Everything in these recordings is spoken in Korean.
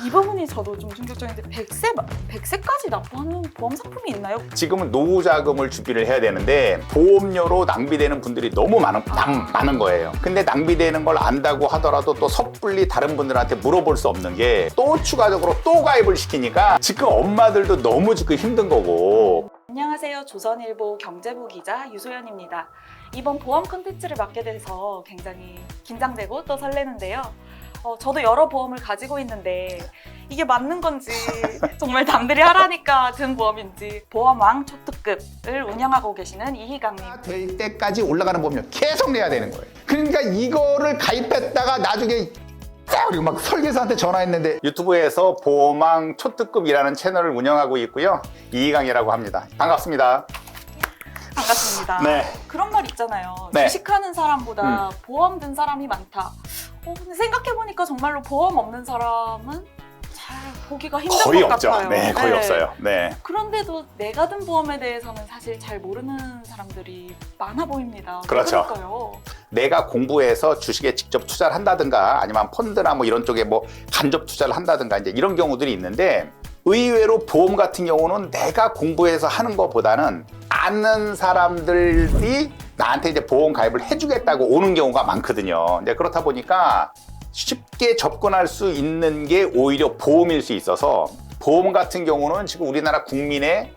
이 부분이 저도 좀 충격적인데 100세까지 납부하는 보험 상품이 있나요? 지금은 노후 자금을 준비를 해야 되는데 보험료로 낭비되는 분들이 너무 많은 거예요. 근데 낭비되는 걸 안다고 하더라도 또 섣불리 다른 분들한테 물어볼 수 없는 게 또 추가적으로 또 가입을 시키니까 지금 엄마들도 너무 지금 힘든 거고. 안녕하세요. 조선일보 경제부 기자 유소연입니다. 이번 보험 콘텐츠를 맡게 돼서 굉장히 긴장되고 또 설레는데요. 저도 여러 보험을 가지고 있는데 이게 맞는 건지 정말 남들이 하라니까 든 보험인지 보험왕 초특급을 운영하고 계시는 이희강님. 될 때까지 올라가는 보험료 계속 내야 되는 거예요. 그러니까 이거를 가입했다가 나중에 그리고 막 설계사한테 전화했는데 유튜브에서 보험왕 초특급이라는 채널을 운영하고 있고요. 이희강이라고 합니다. 반갑습니다. 반갑습니다. 네. 그런 말 있잖아요. 네. 주식하는 사람보다 보험 든 사람이 많다. 근데 생각해보니까 정말로 보험 없는 사람은 잘 보기가 힘든 거의 것 없죠. 같아요. 네, 거의 없어요. 네. 그런데도 내가 든 보험에 대해서는 사실 잘 모르는 사람들이 많아 보입니다. 그렇죠. 그러니까요. 내가 공부해서 주식에 직접 투자를 한다든가 아니면 펀드나 뭐 이런 쪽에 뭐 간접 투자를 한다든가 이제 이런 경우들이 있는데 의외로 보험 같은 경우는 내가 공부해서 하는 것보다는 아는 사람들이 나한테 이제 보험 가입을 해주겠다고 오는 경우가 많거든요. 이제 그렇다 보니까 쉽게 접근할 수 있는 게 오히려 보험일 수 있어서 보험 같은 경우는 지금 우리나라 국민의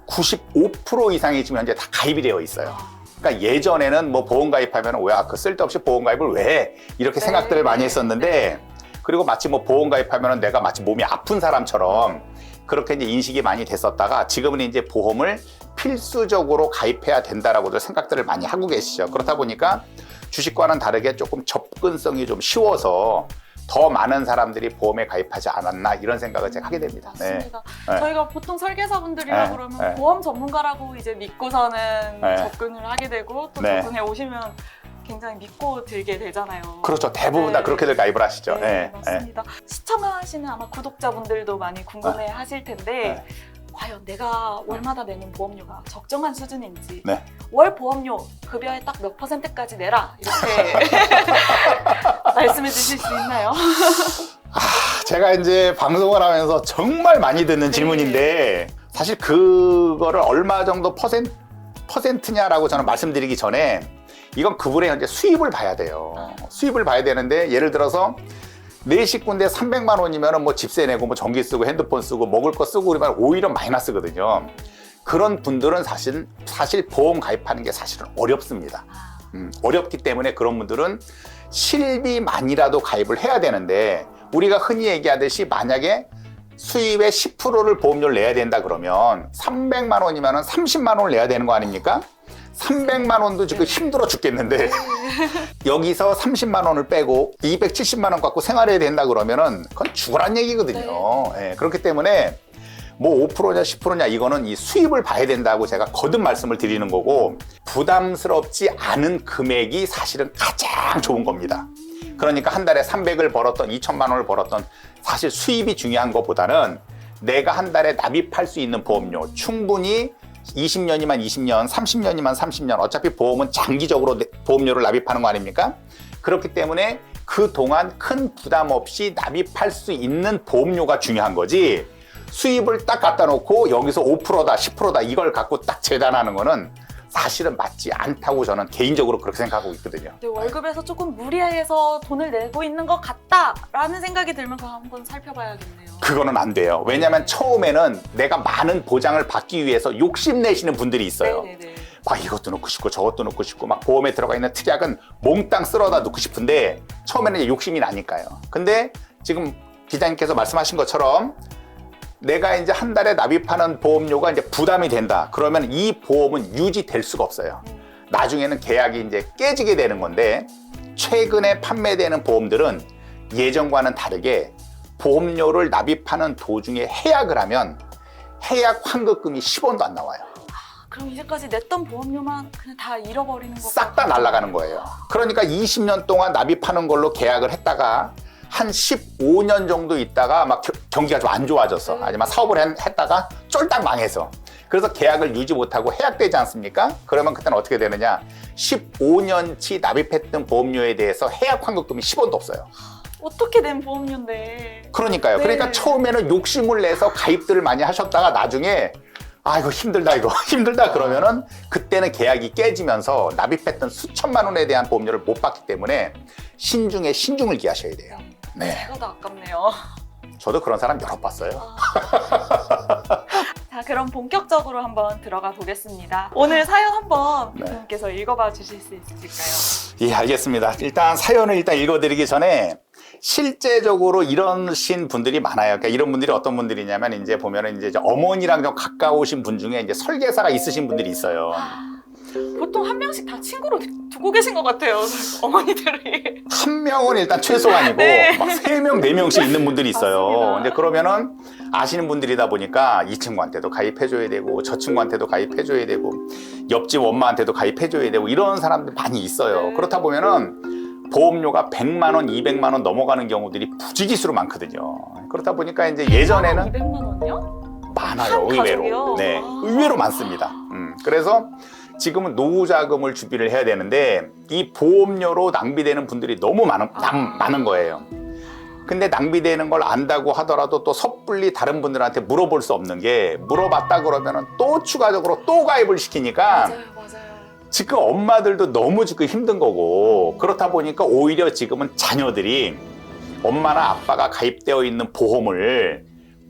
95% 이상이 지금 현재 다 가입이 되어 있어요. 그러니까 예전에는 뭐 보험 가입하면 왜 그 쓸데없이 보험 가입을 왜 해? 이렇게 생각들을 많이 했었는데 그리고 마치 뭐 보험 가입하면 내가 마치 몸이 아픈 사람처럼 그렇게 이제 인식이 많이 됐었다가 지금은 이제 보험을 필수적으로 가입해야 된다라고도 생각들을 많이 하고 계시죠. 그렇다 보니까 주식과는 다르게 조금 접근성이 좀 쉬워서 더 많은 사람들이 보험에 가입하지 않았나 이런 생각을 제가 하게 됩니다. 맞습니다. 네. 저희가 보통 설계사분들이라 네. 그러면 네. 보험 전문가라고 이제 믿고서는 네. 접근을 하게 되고 또 네. 접근해 오시면 굉장히 믿고 들게 되잖아요. 그렇죠. 대부분 다 네. 그렇게들 가입을 하시죠. 네, 맞습니다. 시청하시는 아마 구독자분들도 많이 궁금해 하실 텐데 과연 내가 월마다 내는 보험료가 적정한 수준인지 네. 월 보험료 급여의 딱 몇 %까지 내라 이렇게 말씀해 주실 수 있나요? 제가 이제 방송을 하면서 정말 많이 듣는 질문인데 사실 그거를 얼마 정도 퍼센트냐라고 저는 말씀드리기 전에 이건 그분의 현재 수입을 봐야 돼요. 수입을 봐야 되는데 예를 들어서 내 식구인데 300만 원이면 뭐 집세 내고 뭐 전기 쓰고 핸드폰 쓰고 먹을 거 쓰고 그러면 오히려 마이너스거든요. 그런 분들은 사실 보험 가입하는 게 사실은 어렵습니다. 어렵기 때문에 그런 분들은 실비만이라도 가입을 해야 되는데 우리가 흔히 얘기하듯이 만약에 수입의 10%를 보험료를 내야 된다 그러면 300만 원이면 30만 원을 내야 되는 거 아닙니까? 300만 원도 지금 힘들어 죽겠는데 여기서 30만 원을 빼고 270만 원 갖고 생활해야 된다 그러면은 그건 죽으란 얘기거든요. 네. 그렇기 때문에 뭐 5%냐 10%냐 이거는 이 수입을 봐야 된다고 제가 거듭 말씀을 드리는 거고 부담스럽지 않은 금액이 사실은 가장 좋은 겁니다. 그러니까 한 달에 300을 벌었던 2천만 원을 벌었던 사실 수입이 중요한 것보다는 내가 한 달에 납입할 수 있는 보험료 충분히 20년이면 20년, 30년이면 30년 어차피 보험은 장기적으로 보험료를 납입하는 거 아닙니까? 그렇기 때문에 그동안 큰 부담 없이 납입할 수 있는 보험료가 중요한 거지 수입을 딱 갖다 놓고 여기서 5%다 10%다 이걸 갖고 딱 재단하는 거는 사실은 맞지 않다고 저는 개인적으로 그렇게 생각하고 있거든요. 네, 월급에서 조금 무리해서 돈을 내고 있는 것 같다라는 생각이 들면 그거 한번 살펴봐야겠네요. 그거는 안 돼요. 왜냐하면 처음에는 내가 많은 보장을 받기 위해서 욕심내시는 분들이 있어요. 네네네. 이것도 넣고 싶고 저것도 넣고 싶고 막 보험에 들어가 있는 특약은 몽땅 쓸어다 넣고 싶은데 처음에는 이제 욕심이 나니까요. 근데 지금 기자님께서 말씀하신 것처럼 내가 이제 한 달에 납입하는 보험료가 이제 부담이 된다. 그러면 이 보험은 유지될 수가 없어요. 나중에는 계약이 이제 깨지게 되는 건데 최근에 판매되는 보험들은 예전과는 다르게 보험료를 납입하는 도중에 해약을 하면 해약 환급금이 10원도 안 나와요. 그럼 이제까지 냈던 보험료만 그냥 다 잃어버리는 거 싹 다 날아가는 거예요. 그러니까 20년 동안 납입하는 걸로 계약을 했다가 한 15년 정도 있다가 막 경기가 좀 안 좋아져서 아니면 사업을 했다가 쫄딱 망해서 그래서 계약을 유지 못하고 해약되지 않습니까? 그러면 그때는 어떻게 되느냐 15년치 납입했던 보험료에 대해서 해약 환급금이 10원도 없어요. 어떻게 된 보험료인데. 그러니까요. 네. 그러니까 처음에는 욕심을 내서 가입들을 많이 하셨다가 나중에 아 이거 힘들다 이거 힘들다 그러면은 그때는 계약이 깨지면서 납입했던 수천만 원에 대한 보험료를 못 받기 때문에 신중에 신중을 기하셔야 돼요. 네, 제가 더 아깝네요. 저도 그런 사람 여러 봤어요. 자, 그럼 본격적으로 한번 들어가 보겠습니다. 오늘 사연 한번 네. 대표님께서 읽어봐 주실 수 있을까요? 예, 알겠습니다. 일단 사연을 읽어드리기 전에 실제적으로 이러신 분들이 많아요. 그러니까 이런 분들이 어떤 분들이냐면 이제 보면은 이제 어머니랑 좀 가까우신 분 중에 이제 설계사가 있으신 분들이 있어요. 보통 한 명씩 다 친구로 두고 계신 것 같아요, 어머니들이. 한 명은 일단 최소한이고 네. 막 3명, 4명씩 있는 분들이 있어요. 맞습니다. 근데 그러면은 아시는 분들이다 보니까 이 친구한테도 가입해줘야 되고 저 친구한테도 가입해줘야 되고 옆집 엄마한테도 가입해줘야 되고 이런 사람들 많이 있어요. 네. 그렇다 보면은 보험료가 100만 원, 200만 원 넘어가는 경우들이 부지기수로 많거든요. 그렇다 보니까 이제 예전에는 200만 원요? 많아요, 한 의외로. 가족이요? 네, 아. 의외로 많습니다. 그래서 지금은 노후 자금을 준비를 해야 되는데 이 보험료로 낭비되는 분들이 너무 많은 거예요. 근데 낭비되는 걸 안다고 하더라도 또 섣불리 다른 분들한테 물어볼 수 없는 게 물어봤다 그러면은 또 추가적으로 또 가입을 시키니까 맞아요. 지금 엄마들도 너무 지금 힘든 거고 그렇다 보니까 오히려 지금은 자녀들이 엄마나 아빠가 가입되어 있는 보험을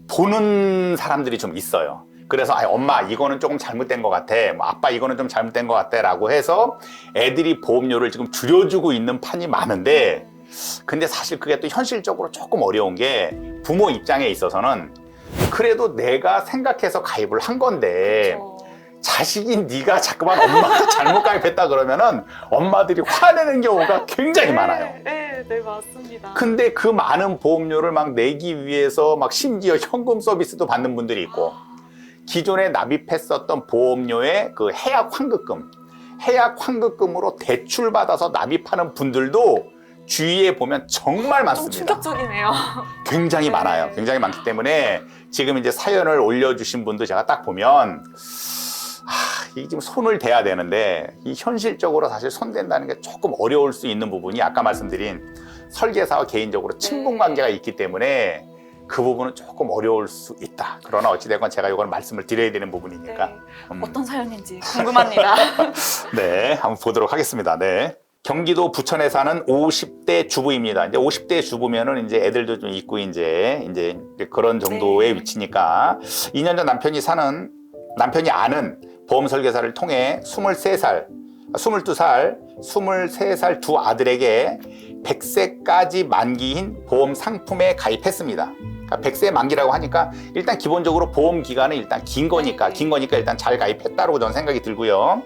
보는 사람들이 좀 있어요. 그래서 엄마 이거는 조금 잘못된 것 같아, 뭐, 아빠 이거는 좀 잘못된 것 같아 라고 해서 애들이 보험료를 지금 줄여주고 있는 판이 많은데 근데 사실 그게 또 현실적으로 조금 어려운 게 부모 입장에 있어서는 그래도 내가 생각해서 가입을 한 건데 그렇죠. 자식이 네가 자꾸만 엄마가 잘못 가입했다 그러면은 엄마들이 화내는 경우가 굉장히 많아요. 네, 맞습니다. 근데 그 많은 보험료를 막 내기 위해서 막 심지어 현금 서비스도 받는 분들이 있고 기존에 납입했었던 보험료의 그 해약 환급금으로 대출 받아서 납입하는 분들도 주위에 보면 정말 좀 많습니다. 충격적이네요. 굉장히 네. 많아요. 굉장히 많기 때문에 지금 이제 사연을 올려주신 분도 제가 딱 보면 이게 지금 손을 대야 되는데 이 현실적으로 사실 손댄다는 게 조금 어려울 수 있는 부분이 아까 말씀드린 설계사와 개인적으로 친분 관계가 있기 때문에 그 부분은 조금 어려울 수 있다. 그러나 어찌됐건 제가 이걸 말씀을 드려야 되는 부분이니까. 네. 어떤 사연인지 궁금합니다. 네, 한번 보도록 하겠습니다. 네. 경기도 부천에 사는 50대 주부입니다. 이제 50대 주부면은 이제 애들도 좀 있고 이제 그런 정도의 네. 위치니까 2년 전 남편이 아는 보험 설계사를 통해 22살, 23살 두 아들에게 100세까지 만기인 보험 상품에 가입했습니다. 그러니까 100세 만기라고 하니까 일단 기본적으로 보험 기간은 일단 긴 거니까 일단 잘 가입했다고 저는 생각이 들고요.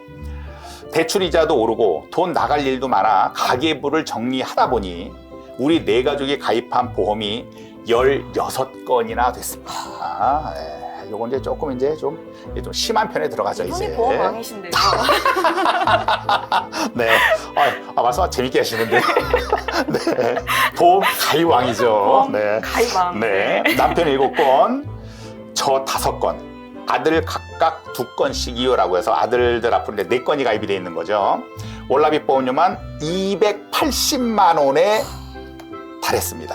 대출 이자도 오르고 돈 나갈 일도 많아 가계부를 정리하다 보니 우리 4가족이 가입한 보험이 16건이나 됐습니다. 네, 요건 이제 조금 좀 심한 편에 들어가죠, 이제. 형이 보험 왕이신데요. 네. 말씀 재밌게 하시는데. 네. 보험 가입왕이죠. 보험 네. 가입왕. 네. 남편 7건, 저 5건. 아들 각각 2건씩이요라고 해서 아들들 앞으로 4건이 가입이 돼 있는 거죠. 월납입 보험료만 280만 원에 달했습니다.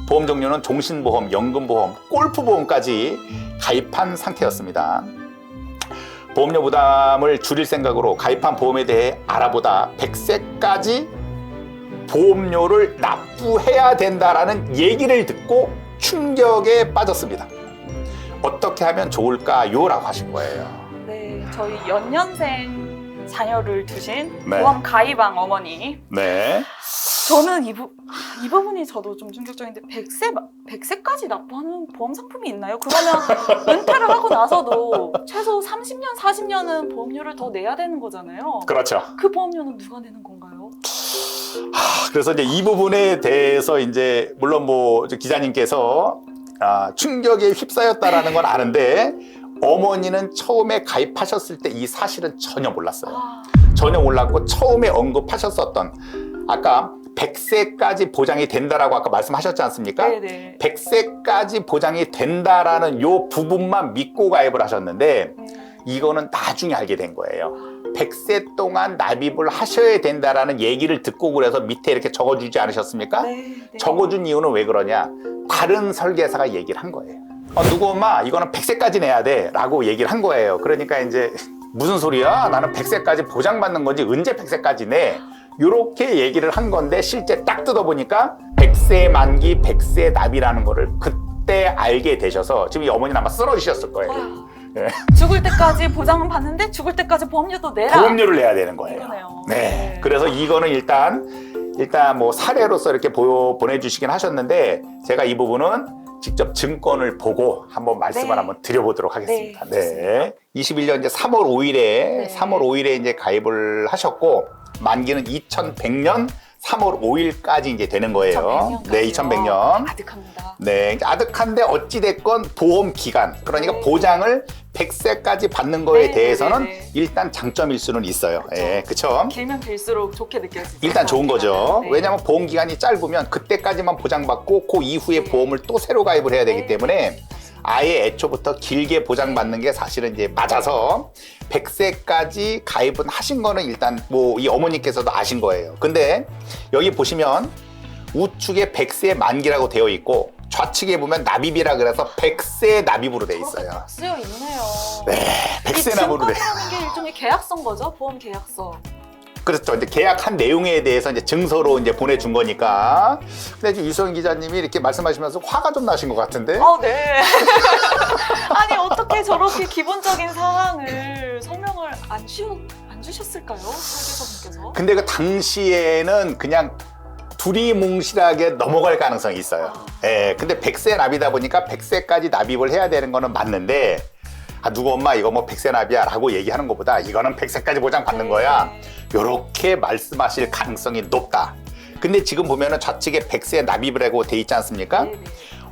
보험 종류는 종신보험, 연금보험, 골프보험까지 가입한 상태였습니다. 보험료 부담을 줄일 생각으로 가입한 보험에 대해 알아보다 100세까지 보험료를 납부해야 된다라는 얘기를 듣고 충격에 빠졌습니다. 어떻게 하면 좋을까요? 라고 하신 거예요. 네, 저희 연년생 자녀를 두신 네. 보험 가입왕 어머니. 네. 저는 이 부분이 저도 좀 충격적인데 100세까지 납부하는 보험 상품이 있나요? 그러면 은퇴를 하고 나서도 최소 30년, 40년은 보험료를 더 내야 되는 거잖아요. 그렇죠. 그 보험료는 누가 내는 건가요? 그래서 이제 이 부분에 대해서 이제 물론 뭐 기자님께서 충격에 휩싸였다라는 건 아는데 어머니는 처음에 가입하셨을 때 이 사실은 전혀 몰랐어요. 전혀 몰랐고 처음에 언급하셨었던 아까 100세까지 보장이 된다라고 아까 말씀하셨지 않습니까? 네네. 100세까지 보장이 된다라는 요 부분만 믿고 가입을 하셨는데 이거는 나중에 알게 된 거예요. 100세 동안 납입을 하셔야 된다라는 얘기를 듣고 그래서 밑에 이렇게 적어주지 않으셨습니까? 네. 적어준 이유는 왜 그러냐? 다른 설계사가 얘기를 한 거예요. 누구 엄마 이거는 100세까지 내야 돼 라고 얘기를 한 거예요. 그러니까 이제 무슨 소리야? 나는 100세까지 보장받는 건지 언제 100세까지 내? 이렇게 얘기를 한 건데 실제 딱 뜯어보니까 100세 만기 100세 납이라는 거를 그때 알게 되셔서 지금 이 어머니는 아마 쓰러지셨을 거예요. 네. 죽을 때까지 보장은 받는데 죽을 때까지 보험료도 내라. 보험료를 내야 되는 거예요. 이거네요. 네. 그래서 이거는 일단 뭐 사례로서 이렇게 보내주시긴 하셨는데 제가 이 부분은 직접 증권을 보고 한번 말씀을 네. 한번 드려보도록 하겠습니다. 네, 네. 21년 이제 3월 5일에 이제 가입을 하셨고 만기는 2100년 3월 5일까지 이제 되는 거예요. 2100년까지요. 네, 2100년. 아득합니다. 네, 아득한데 어찌됐건 보험 기간, 그러니까 네. 보장을 100세까지 받는 거에 네, 대해서는 네, 네. 일단 장점일 수는 있어요. 그쵸. 예, 그쵸? 길면 길수록 좋게 느껴지죠. 일단 좋은 거죠. 네. 왜냐하면 보험 기간이 짧으면 그때까지만 보장받고 그 이후에 네. 보험을 또 새로 가입을 해야 되기 네. 때문에 아예 애초부터 길게 보장받는 게 사실은 이제 맞아서 100세까지 가입은 하신 거는 일단 뭐 이 어머니께서도 아신 거예요. 근데 여기 보시면 우측에 100세 만기라고 되어 있고 좌측에 보면 납입이라 그래서 100세 납입으로 돼 있어요. 쓰여 있네요. 네, 100세 납으로 돼. 증권이라는 게 일종의 계약서인 거죠? 보험 계약서. 그렇죠. 이제 계약한 내용에 대해서 이제 증서로 이제 보내준 거니까. 근데 지금 유소영 기자님이 이렇게 말씀하시면서 화가 좀 나신 것 같은데. 네. 아니 어떻게 저렇게 기본적인 사항을 설명을 안 주셨을까요? 설계사분께서. 근데 그 당시에는 그냥 두리뭉실하게 넘어갈 가능성이 있어요. 예. 근데 100세 납이다 보니까 100세까지 납입을 해야 되는 거는 맞는데 누구 엄마 이거 뭐 100세 납이야 라고 얘기하는 것보다 이거는 100세까지 보장 받는 거야. 요렇게 말씀하실 가능성이 높다. 근데 지금 보면은 좌측에 100세 납입을 하고 돼 있지 않습니까? 네네.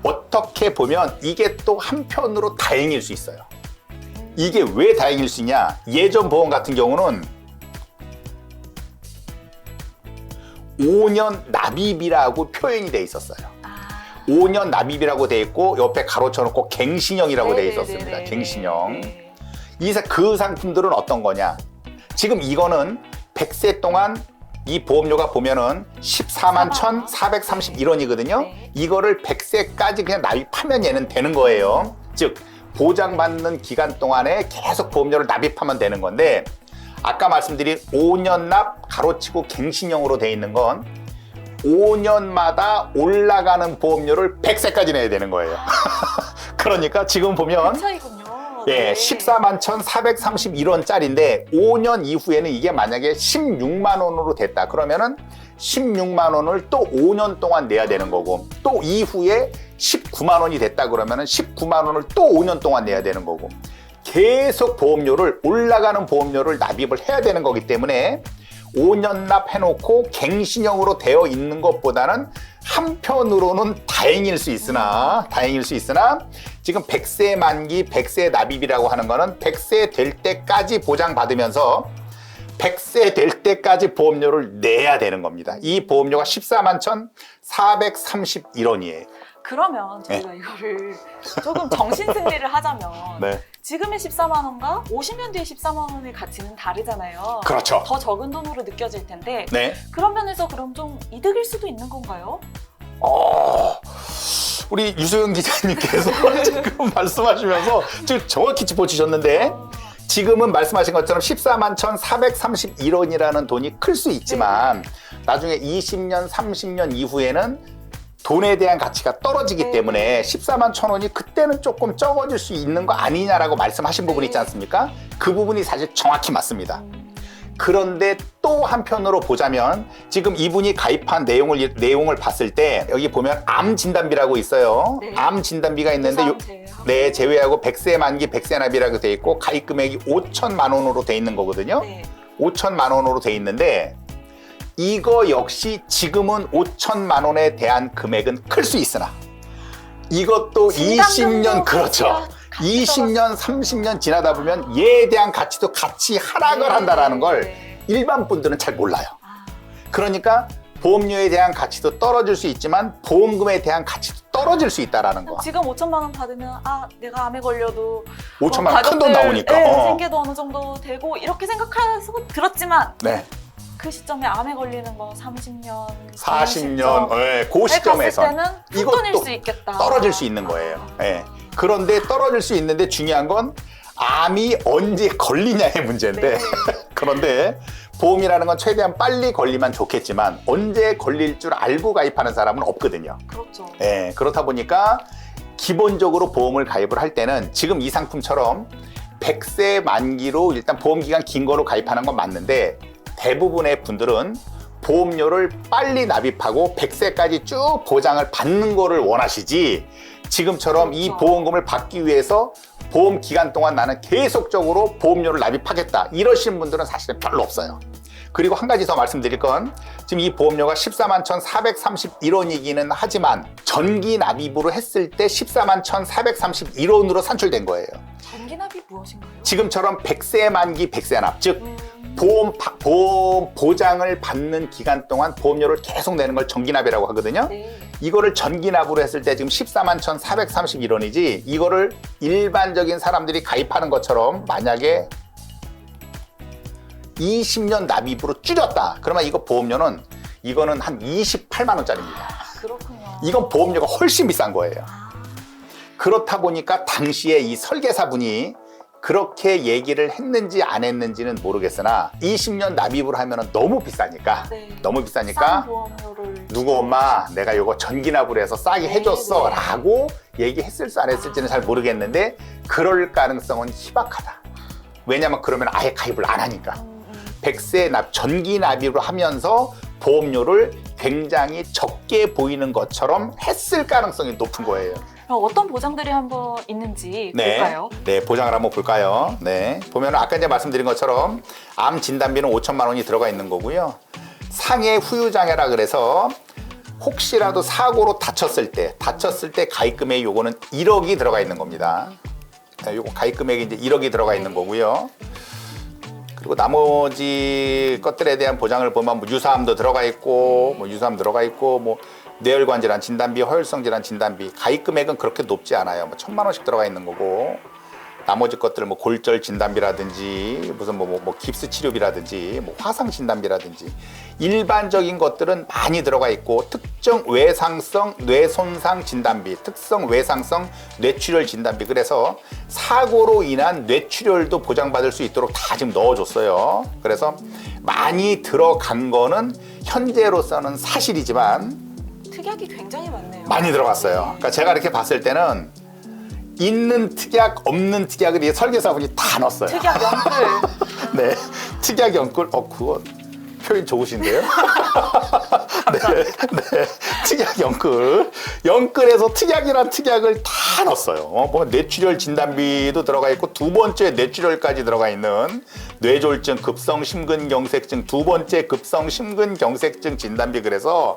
어떻게 보면 이게 또 한편으로 다행일 수 있어요. 이게 왜 다행일 수 있냐? 예전 보험 같은 경우는 5년 납입이라고 표현이 돼 있었어요. 5년 납입이라고 돼 있고 옆에 가로쳐놓고 갱신형이라고 돼 있었습니다. 네네네네. 갱신형. 네. 그 상품들은 어떤 거냐? 지금 이거는 100세 동안 이 보험료가 보면은 14만 1,431원이거든요. 네. 이거를 100세까지 그냥 납입하면 얘는 되는 거예요. 즉 보장받는 기간 동안에 계속 보험료를 납입하면 되는 건데 아까 말씀드린 5년 납 가로치고 갱신형으로 돼 있는 건 5년마다 올라가는 보험료를 100세까지 내야 되는 거예요. 그러니까 지금 보면 그 차이군요. 예, 네. 14만 1,431원짜리인데 5년 이후에는 이게 만약에 16만 원으로 됐다. 그러면은 16만 원을 또 5년 동안 내야 되는 거고 또 이후에 19만 원이 됐다 그러면은 19만 원을 또 5년 동안 내야 되는 거고 계속 보험료를 올라가는 보험료를 납입을 해야 되는 거기 때문에 5년 납 해놓고 갱신형으로 되어 있는 것보다는 한편으로는 다행일 수 있으나 지금 100세 만기 100세 납입이라고 하는 거는 100세 될 때까지 보장받으면서 100세 될 때까지 보험료를 내야 되는 겁니다. 이 보험료가 14만 1,431원이에요. 그러면 저희가 이거를 조금 정신승리를 하자면 네. 지금의 14만 원과 50년 뒤의 14만 원의 가치는 다르잖아요. 그렇죠. 더 적은 돈으로 느껴질 텐데 네. 그런 면에서 그럼 좀 이득일 수도 있는 건가요? 우리 유소영 기자님께서 지금 말씀하시면서 지금 정확히 짚어주셨는데 지금은 말씀하신 것처럼 14만 1,431원이라는 돈이 클 수 있지만 나중에 20년, 30년 이후에는 돈에 대한 가치가 떨어지기 네. 때문에 14만 1,000원이 그때는 조금 적어질 수 있는 거 아니냐라고 말씀하신 부분이 있지 않습니까? 그 부분이 사실 정확히 맞습니다. 그런데 또 한편으로 보자면 지금 이분이 가입한 내용을 봤을 때 여기 보면 암 진단비라고 있어요. 네. 암 진단비가 있는데 제외하고. 제외하고 100세 만기 100세 납이라고 돼 있고 가입 금액이 5천만 원으로 돼 있는 거거든요. 네. 5천만 원으로 돼 있는데 이거 역시 지금은 5천만 원에 대한 금액은 클 수 있으나 이것도 20년 그렇죠. 20년, 30년 지나다 보면 얘에 대한 가치도 같이 하락을 한다라는 걸 일반 분들은 잘 몰라요. 그러니까 보험료에 대한 가치도 떨어질 수 있지만 보험금에 대한 가치도 떨어질 수 있다라는 거. 지금 5천만 원 받으면 내가 암에 걸려도 5천만 원 큰 돈 나오니까. 생계도 어느 정도 되고 이렇게 생각해서 들었지만 네. 그 시점에 암에 걸리는 뭐 30년, 40년, 그 시점에서 때는 큰 돈일 수 있겠다. 떨어질 수 있는 거예요. 예. 그런데 떨어질 수 있는데 중요한 건 암이 언제 걸리냐의 문제인데 네. 그런데 보험이라는 건 최대한 빨리 걸리면 좋겠지만 언제 걸릴 줄 알고 가입하는 사람은 없거든요. 그렇죠. 예, 그렇다 보니까 기본적으로 보험을 가입을 할 때는 지금 이 상품처럼 100세 만기로 일단 보험 기간 긴 거로 가입하는 건 맞는데 대부분의 분들은 보험료를 빨리 납입하고 100세까지 쭉 보장을 받는 거를 원하시지 지금처럼 이 그렇죠. 보험금을 받기 위해서 보험 기간 동안 나는 계속적으로 보험료를 납입하겠다 이러시는 분들은 사실은 별로 없어요. 그리고 한 가지 더 말씀드릴 건 지금 이 보험료가 14만 1,431원이기는 하지만 전기 납입으로 했을 때 14만 1,431원으로 산출된 거예요. 전기납이 무엇인가요? 지금처럼 100세 만기 100세 납, 즉 보험 보장을 받는 기간 동안 보험료를 계속 내는 걸 전기납이라고 하거든요. 네. 이거를 전기납으로 했을 때 지금 14만 1,431원이지 이거를 일반적인 사람들이 가입하는 것처럼 만약에 20년 납입으로 줄였다. 그러면 이거 보험료는 이거는 한 28만 원짜리입니다. 그렇군요. 이건 보험료가 훨씬 비싼 거예요. 아, 그렇다 보니까 당시에 이 설계사분이 그렇게 얘기를 했는지 안 했는지는 모르겠으나 20년 납입을 하면 너무 비싸니까 네. 너무 싼 비싸니까 보험료를 누구 엄마 내가 이거 전기납으로 해서 싸게 네, 해줬어 네. 라고 얘기했을지 안 했을지는 잘 모르겠는데 그럴 가능성은 희박하다. 왜냐면 그러면 아예 가입을 안 하니까 100세 납 전기 납입으로 하면서 보험료를 굉장히 적게 보이는 것처럼 했을 가능성이 높은 거예요. 그럼 어떤 보장들이 한번 있는지 볼까요? 네, 보장을 한번 볼까요? 네, 보면 아까 이제 말씀드린 것처럼 암 진단비는 5천만 원이 들어가 있는 거고요. 상해 후유장애라 그래서 혹시라도 사고로 다쳤을 때 가입 금액이 요거는 1억이 들어가 있는 겁니다. 네, 요거 가입 금액이 이제 1억이 들어가 있는 거고요. 그리고 나머지 것들에 대한 보장을 보면 뭐 유사암도 들어가 있고, 뭐 뇌혈관 질환 진단비, 허혈성 질환 진단비, 가입 금액은 그렇게 높지 않아요. 뭐 1,000만 원씩 들어가 있는 거고, 나머지 것들 뭐 골절 진단비라든지, 무슨 뭐 깁스 치료비라든지, 뭐 화상 진단비라든지, 일반적인 것들은 많이 들어가 있고, 특정 외상성 뇌손상 진단비, 특성 외상성 뇌출혈 진단비, 그래서 사고로 인한 뇌출혈도 보장받을 수 있도록 다 지금 넣어줬어요. 그래서 많이 들어간 거는 현재로서는 사실이지만 특약이 굉장히 많네요. 많이 들어갔어요. 그러니까 제가 이렇게 봤을 때는 있는 특약, 없는 특약을 이 설계사분이 다 넣었어요. 특약 연끌. 네, 특약 연끌. 그거 표현 좋으신데요? 네, 특약 연끌. 연끌에서 특약이란 특약을 다 넣었어요. 뭐 뇌출혈 진단비도 들어가 있고 두 번째 뇌출혈까지 들어가 있는 뇌졸중, 급성 심근경색증, 두 번째 급성 심근경색증 진단비. 그래서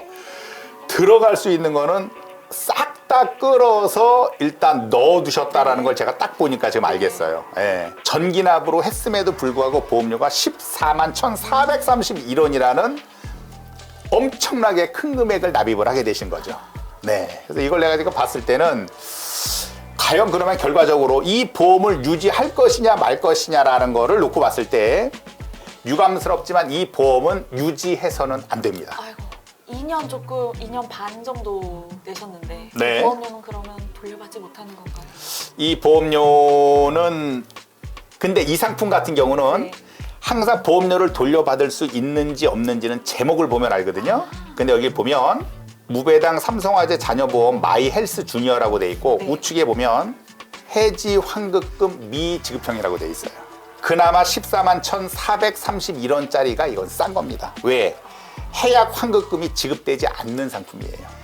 들어갈 수 있는 거는 싹 다 끌어서 일단 넣어두셨다라는 걸 제가 딱 보니까 지금 알겠어요. 예. 전기납으로 했음에도 불구하고 보험료가 14만 1,431원이라는 엄청나게 큰 금액을 납입을 하게 되신 거죠. 네. 그래서 이걸 내가 지금 봤을 때는 과연 그러면 결과적으로 이 보험을 유지할 것이냐 말 것이냐라는 거를 놓고 봤을 때 유감스럽지만 이 보험은 유지해서는 안 됩니다. 아이고, 2년 반 정도 내셨는데 네. 보험료는 그러면 돌려받지 못하는 건가요? 이 보험료는 근데 이 상품 같은 경우는 네. 항상 보험료를 돌려받을 수 있는지 없는지는 제목을 보면 알거든요. 근데 여기 보면 무배당 삼성화재 자녀보험 마이 헬스 주니어라고 돼 있고 네. 우측에 보면 해지 환급금 미지급형이라고 돼 있어요. 그나마 14만 1,431원짜리가 이건 싼 겁니다. 왜? 해약 환급금이 지급되지 않는 상품이에요.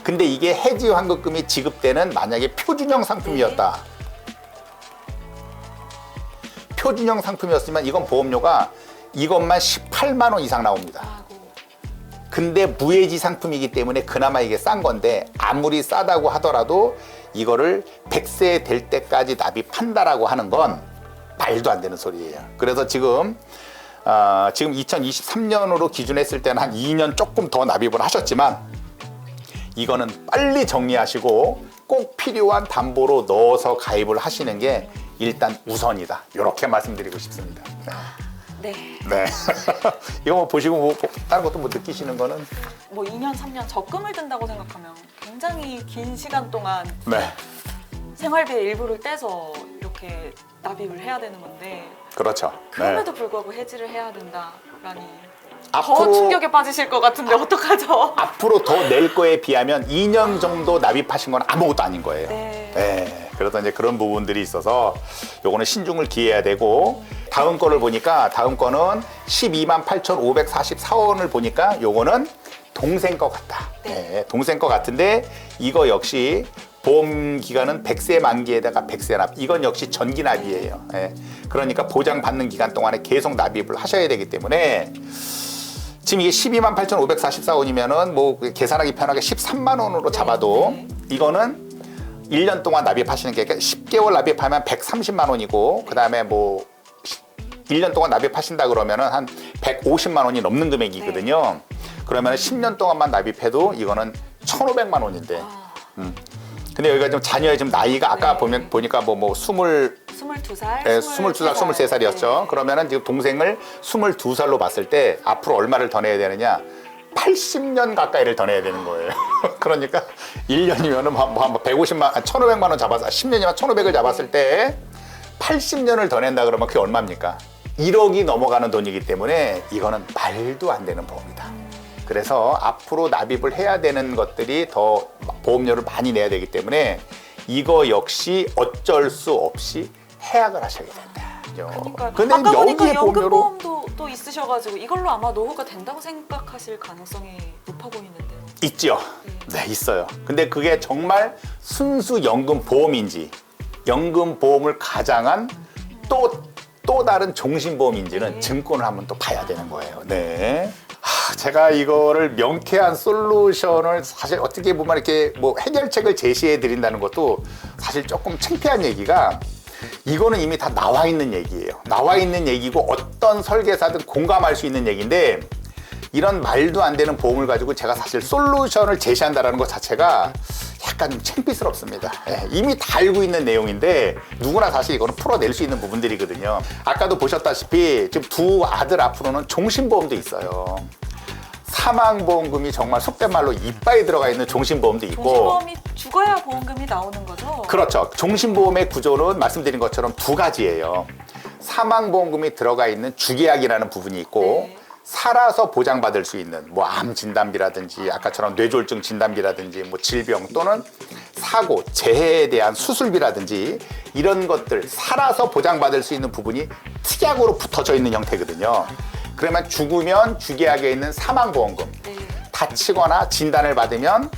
근데 이게 해지 환급금이 지급되는 만약에 표준형 상품이었다. 표준형 상품이었으면 이건 보험료가 이것만 18만 원 이상 나옵니다. 아이고. 근데 무해지 상품이기 때문에 그나마 이게 싼 건데 아무리 싸다고 하더라도 이거를 100세 될 때까지 납입한다라고 하는 건 말도 안 되는 소리예요. 그래서 지금 2023년으로 기준했을 때는 한 2년 조금 더 납입을 하셨지만 이거는 빨리 정리하시고 꼭 필요한 담보로 넣어서 가입을 하시는 게 일단 우선이다. 이렇게 말씀드리고 싶습니다. 네. 네. 이거 뭐 보시고 뭐 다른 것도 뭐 느끼시는 거는? 뭐 2년, 3년 적금을 든다고 생각하면 굉장히 긴 시간 동안 네. 생활비의 일부를 떼서 이렇게 납입을 해야 되는 건데 그렇죠. 그럼에도 불구하고 해지를 해야 된다라니 더 앞으로 충격에 빠지실 것 같은데 어떡하죠? 앞으로 더 낼 거에 비하면 2년 정도 납입하신 건 아무것도 아닌 거예요. 네. 네. 그래서 이제 그런 부분들이 있어서 요거는 신중을 기해야 되고 다음 거를 보니까 다음 거는 128,544원을 보니까 요거는 동생 거 같다. 네. 동생 거 같은데 이거 역시 보험 기간은 100세 만기에다가 100세 납. 이건 역시 전기 납이에요. 예. 그러니까 보장받는 기간 동안에 계속 납입을 하셔야 되기 때문에 지금 이게 128,544원이면은 뭐 계산하기 편하게 13만 원으로 잡아도 이거는 1년 동안 납입하시는 게 10개월 납입하면 130만 원이고 그다음에 뭐 1년 동안 납입하신다 그러면은 한 150만 원이 넘는 금액이거든요. 그러면 10년 동안만 납입해도 이거는 1,500만 원인데. 근데 여기가 좀 자녀의 좀 나이가 아까 네. 보니까 뭐 22살, 네, 22살, 23살이었죠. 네. 그러면은 지금 동생을 22살로 봤을 때 앞으로 얼마를 더 내야 되느냐? 80년 가까이를 더 내야 되는 거예요. 그러니까 1년이면은 뭐 150만, 1,500만 원 잡아서 10년이면 1,500을 잡았을 때 80년을 더 낸다 그러면 그게 얼마입니까? 1억이 넘어가는 돈이기 때문에 이거는 말도 안 되는 보험이다. 그래서 앞으로 납입을 해야 되는 것들이 더 보험료를 많이 내야 되기 때문에 이거 역시 어쩔 수 없이 해약을 하셔야 된다. 그러니까 근데 아까 보니까 여기에 보험료로 연금보험도 또 있으셔가지고 이걸로 아마 노후가 된다고 생각하실 가능성이 높아 보이는데요. 있죠. 네, 있어요. 근데 그게 정말 순수 연금 보험인지 연금 보험을 가장한 또 다른 종신보험인지는 증권을 한번 또 봐야 되는 거예요. 네. 제가 이거를 명쾌한 솔루션을 사실 어떻게 보면 이렇게 뭐 해결책을 제시해 드린다는 것도 사실 조금 창피한 얘기가 이거는 이미 다 나와 있는 얘기예요. 나와 있는 얘기고 어떤 설계사든 공감할 수 있는 얘기인데 이런 말도 안 되는 보험을 가지고 제가 사실 솔루션을 제시한다는 것 자체가 약간 좀 창피스럽습니다. 예, 이미 다 알고 있는 내용인데 누구나 사실 이거는 풀어낼 수 있는 부분들이거든요. 아까도 보셨다시피 지금 두 아들 앞으로는 종신보험도 있어요. 사망보험금이 정말 속된 말로 이빠이 들어가 있는 종신보험도 있고 종신보험이 죽어야 보험금이 나오는 거죠? 그렇죠. 종신보험의 구조는 말씀드린 것처럼 두 가지예요. 사망보험금이 들어가 있는 주계약이라는 부분이 있고 네. 살아서 보장받을 수 있는 뭐 암 진단비라든지 아까처럼 뇌졸중 진단비라든지 뭐 질병 또는 사고, 재해에 대한 수술비라든지 이런 것들 살아서 보장받을 수 있는 부분이 특약으로 붙어져 있는 형태거든요. 그러면 죽으면 주계약에 있는 사망보험금, 네. 다치거나 진단을 받으면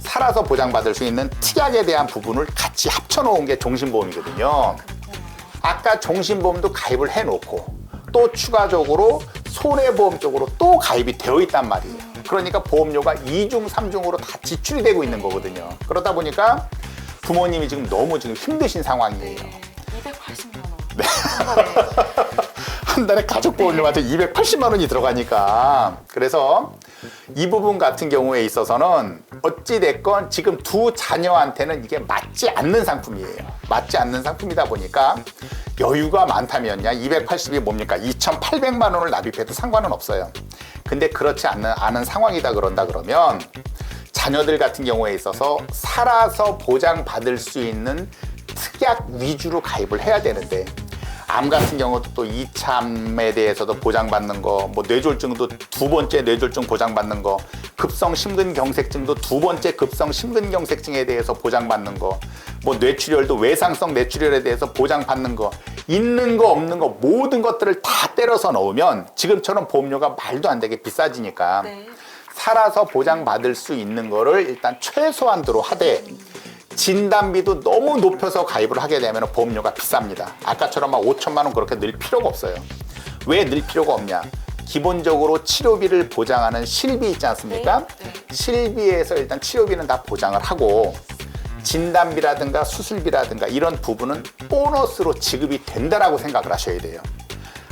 살아서 보장받을 수 있는 특약에 대한 부분을 같이 합쳐놓은 게 종신보험이거든요. 아까 종신보험도 가입을 해놓고 또 추가적으로 손해보험 쪽으로 또 가입이 되어 있단 말이에요. 그러니까 보험료가 2중, 3중으로 다 지출이 되고 있는 거거든요. 그러다 보니까 부모님이 지금 너무 지금 힘드신 상황이에요. 네. 280만 원. 네. 한 달에. 한 달에 가족보험료한테 280만 원이 들어가니까 그래서 이 부분 같은 경우에 있어서는 어찌됐건 지금 두 자녀한테는 이게 맞지 않는 상품이에요. 맞지 않는 상품이다 보니까 여유가 많다면야 280이 뭡니까? 2,800만 원을 납입해도 상관은 없어요. 근데 그렇지 않은 상황이다 그런다 그러면 자녀들 같은 경우에 있어서 살아서 보장받을 수 있는 특약 위주로 가입을 해야 되는데 암 같은 경우도 또 이참에 대해서도 보장받는 거, 뭐 뇌졸중도 두 번째 뇌졸중 보장받는 거, 급성 심근경색증도 두 번째 급성 심근경색증에 대해서 보장받는 거, 뭐 뇌출혈도 외상성 뇌출혈에 대해서 보장받는 거, 있는 거 없는 거 모든 것들을 다 때려서 넣으면 지금처럼 보험료가 말도 안 되게 비싸지니까 네. 살아서 보장받을 수 있는 거를 일단 최소한도로 하되 진단비도 너무 높여서 가입을 하게 되면 보험료가 비쌉니다. 아까처럼 막 5천만 원 그렇게 늘 필요가 없어요. 왜 늘 필요가 없냐? 기본적으로 치료비를 보장하는 실비 있지 않습니까? 네. 실비에서 일단 치료비는 다 보장을 하고 진단비라든가 수술비라든가 이런 부분은 보너스로 지급이 된다라고 생각을 하셔야 돼요.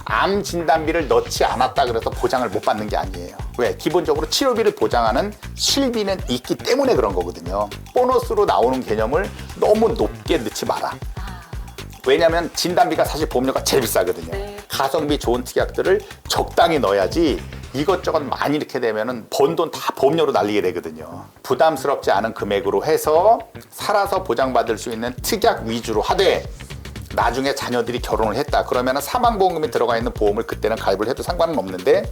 암 진단비를 넣지 않았다 그래서 보장을 못 받는 게 아니에요. 왜? 기본적으로 치료비를 보장하는 실비는 있기 때문에 그런 거거든요. 보너스로 나오는 개념을 너무 높게 넣지 마라. 왜냐하면 진단비가 사실 보험료가 제일 비싸거든요. 네. 가성비 좋은 특약들을 적당히 넣어야지 이것저것 많이 이렇게 되면은 번 돈 다 보험료로 날리게 되거든요. 부담스럽지 않은 금액으로 해서 살아서 보장받을 수 있는 특약 위주로 하되 나중에 자녀들이 결혼을 했다 그러면 사망보험금이 들어가 있는 보험을 그때는 가입을 해도 상관은 없는데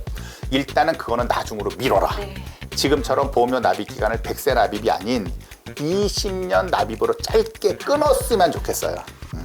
일단은 그거는 나중으로 미뤄라. 네. 지금처럼 보험료 납입 기간을 100세 납입이 아닌 20년 납입으로 짧게 끊었으면 좋겠어요.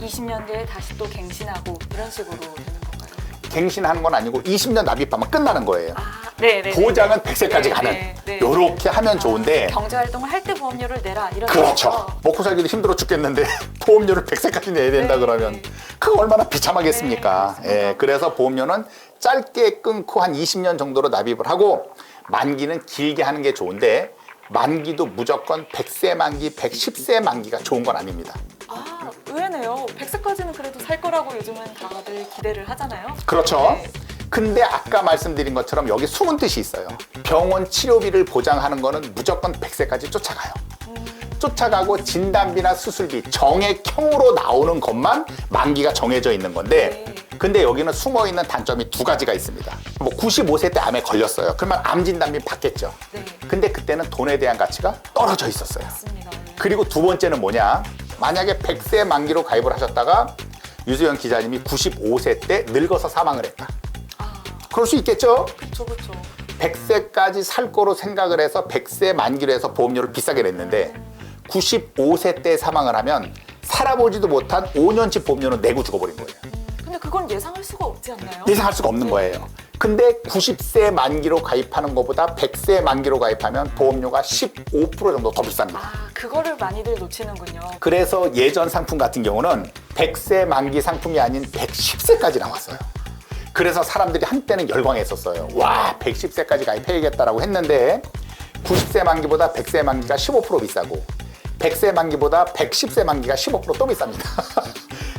20년 뒤에 다시 또 갱신하고 이런 식으로 되는 건가요? 갱신하는 건 아니고 20년 납입하면 끝나는 거예요. 네네. 보장은 100세까지 네, 가는 네, 네. 요렇게 하면 좋은데 경제활동을 할 때 보험료를 내라 이런 그렇죠. 거죠. 먹고 살기도 힘들어 죽겠는데 보험료를 100세까지 내야 된다 네, 그러면 네. 그거 얼마나 비참하겠습니까. 네, 맞습니다. 그래서 보험료는 짧게 끊고 한 20년 정도로 납입을 하고 만기는 길게 하는 게 좋은데 만기도 무조건 100세 만기, 110세 만기가 좋은 건 아닙니다. 아, 의외네요. 100세까지는 그래도 살 거라고 요즘은 다들 기대를 하잖아요. 그렇죠. 네. 근데 아까 말씀드린 것처럼 여기 숨은 뜻이 있어요. 병원 치료비를 보장하는 거는 무조건 100세까지 쫓아가요. 쫓아가고 진단비나 수술비 정액형으로 나오는 것만 만기가 정해져 있는 건데 네. 근데 여기는 숨어있는 단점이 두 가지가 있습니다. 뭐 95세 때 암에 걸렸어요. 그러면 암 진단비 받겠죠. 네. 근데 그때는 돈에 대한 가치가 떨어져 있었어요. 맞습니다. 네. 그리고 두 번째는 뭐냐? 만약에 100세 만기로 가입을 하셨다가 유소연 기자님이 95세 때 늙어서 사망을 했다. 아, 그럴 수 있겠죠? 그렇죠, 그렇죠. 100세까지 살 거로 생각을 해서 100세 만기로 해서 보험료를 비싸게 냈는데 95세 때 사망을 하면 살아보지도 못한 5년치 보험료는 내고 죽어버린 거예요. 근데 그건 예상할 수가 없지 않나요? 예상할 수가 없는 거예요. 근데 90세 만기로 가입하는 것보다 100세 만기로 가입하면 보험료가 15% 정도 더 비쌉니다. 아, 그거를 많이들 놓치는군요. 그래서 예전 상품 같은 경우는 100세 만기 상품이 아닌 110세까지 나왔어요. 그래서 사람들이 한때는 열광했었어요. 와, 110세까지 가입해야겠다라고 했는데 90세 만기보다 100세 만기가 15% 비싸고 100세 만기보다 110세 만기가 15%또 비쌉니다.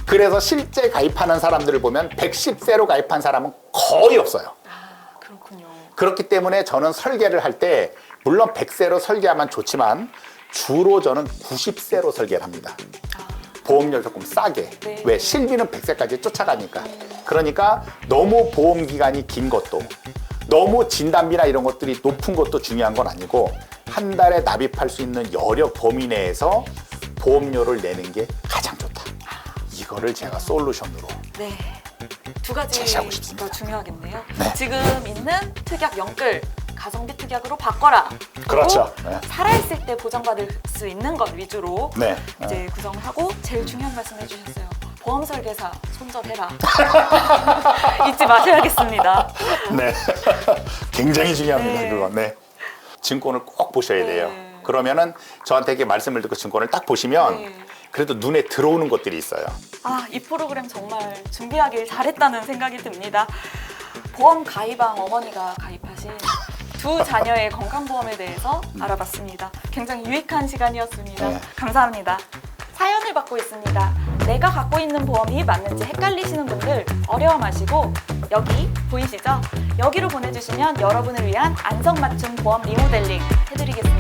그래서 실제 가입하는 사람들을 보면 110세로 가입한 사람은 거의 없어요. 아, 그렇군요. 그렇기 때문에 저는 설계를 할 때 물론 100세로 설계하면 좋지만 주로 저는 90세로 설계를 합니다. 보험료 조금 싸게. 네. 왜? 실비는 100세까지 쫓아가니까. 그러니까 너무 보험 기간이 긴 것도 너무 진단비나 이런 것들이 높은 것도 중요한 건 아니고 한 달에 납입할 수 있는 여력 범위 내에서 보험료를 내는 게 가장 좋다. 이거를 제가 솔루션으로 네. 두 가지 제시하고 싶습니다. 더 중요하겠네요. 네. 지금 있는 특약 영끌 가성비 특약으로 바꿔라. 그렇죠. 그리고 네. 살아있을 때 보장받을 수 있는 것 위주로 네. 이제 구성을 하고 제일 중요한 말씀 해주셨어요. 보험 설계사 손절해라. 잊지 마셔야겠습니다. 네. 굉장히 중요합니다. 네. 그건. 네. 증권을 꼭 보셔야 돼요. 네. 그러면은 저한테 이렇게 말씀을 듣고 증권을 딱 보시면 네. 그래도 눈에 들어오는 것들이 있어요. 아, 이 프로그램 정말 준비하길 잘했다는 생각이 듭니다. 보험 가입왕 어머니가 가입하신 두 자녀의 건강보험에 대해서 알아봤습니다. 굉장히 유익한 시간이었습니다. 네. 감사합니다. 사연을 받고 있습니다. 내가 갖고 있는 보험이 맞는지 헷갈리시는 분들 어려워 마시고 여기 보이시죠? 여기로 보내주시면 여러분을 위한 안성맞춤 보험 리모델링 해드리겠습니다.